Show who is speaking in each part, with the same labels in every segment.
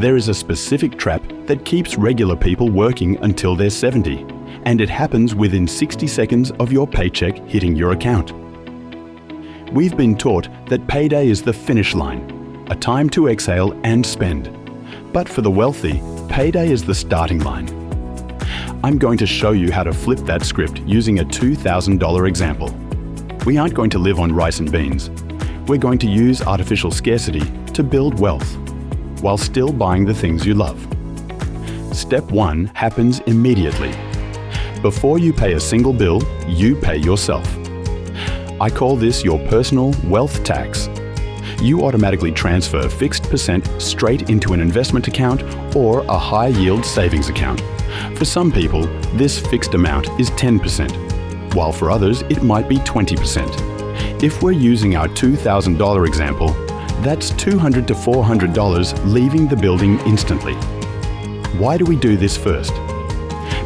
Speaker 1: There is a specific trap that keeps regular people working until they're 70, and it happens within 60 seconds of your paycheck hitting your account. We've been taught that payday is the finish line, a time to exhale and spend. But for the wealthy, payday is the starting line. I'm going to show you how to flip that script using a $2,000 example. We aren't going to live on rice and beans. We're going to use artificial scarcity to build wealth, while still buying the things you love. Step 1 happens immediately. Before you pay a single bill, you pay yourself. I call this your personal wealth tax. You automatically transfer fixed percent straight into an investment account or a high-yield savings account. For some people, this fixed amount is 10%, while for others it might be 20%. If we're using our $2,000 example, that's $200 to $400 leaving the building instantly. Why do we do this first?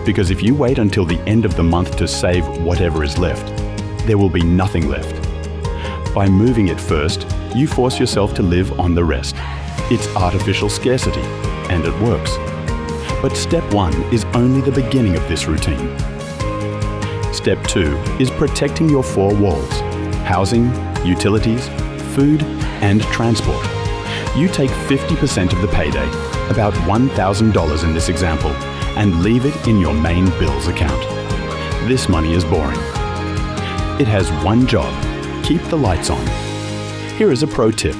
Speaker 1: Because if you wait until the end of the month to save whatever is left, there will be nothing left. By moving it first, you force yourself to live on the rest. It's artificial scarcity, and it works. But step 1 is only the beginning of this routine. Step 2 is protecting your 4 walls: housing, utilities, food, and transport. You take 50% of the payday, about $1,000 in this example, and leave it in your main bills account. This money is boring. It has one job: keep the lights on. Here is a pro tip.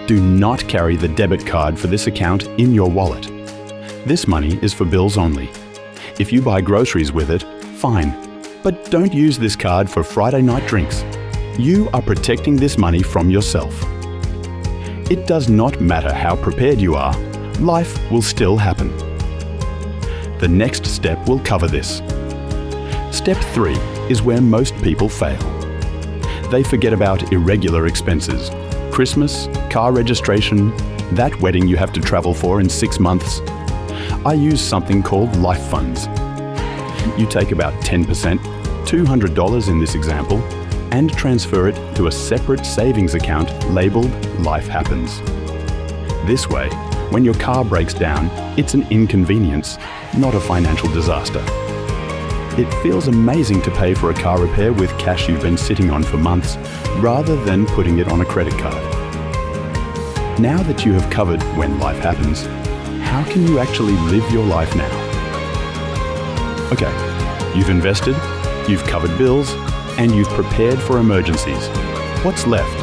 Speaker 1: Do not carry the debit card for this account in your wallet. This money is for bills only. If you buy groceries with it, fine, but don't use this card for Friday night drinks. You are protecting this money from yourself. It does not matter how prepared you are, life will still happen. The next step will cover this. Step 3 is where most people fail. They forget about irregular expenses: Christmas, car registration, that wedding you have to travel for in 6 months. I use something called life funds. You take about 10%, $200 in this example, and transfer it to a separate savings account labeled Life Happens. This way, when your car breaks down, it's an inconvenience, not a financial disaster. It feels amazing to pay for a car repair with cash you've been sitting on for months, rather than putting it on a credit card. Now that you have covered when life happens, how can you actually live your life now? Okay, you've invested, you've covered bills, and you've prepared for emergencies. What's left?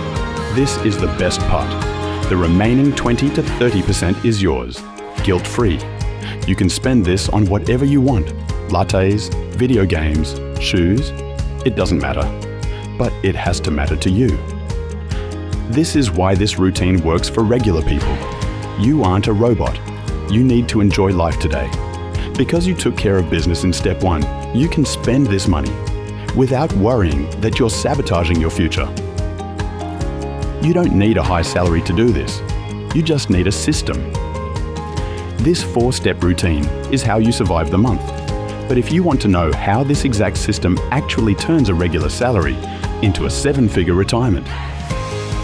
Speaker 1: This is the best part. The remaining 20 to 30% is yours, guilt-free. You can spend this on whatever you want: lattes, video games, shoes. It doesn't matter, but it has to matter to you. This is why this routine works for regular people. You aren't a robot. You need to enjoy life today. Because you took care of business in step 1, you can spend this money without worrying that you're sabotaging your future. You don't need a high salary to do this. You just need a system. This 4-step routine is how you survive the month. But if you want to know how this exact system actually turns a regular salary into a 7-figure retirement,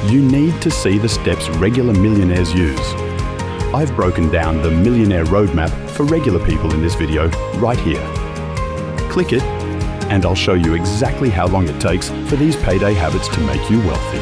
Speaker 1: you need to see the steps regular millionaires use. I've broken down the millionaire roadmap for regular people in this video right here. Click it, and I'll show you exactly how long it takes for these payday habits to make you wealthy.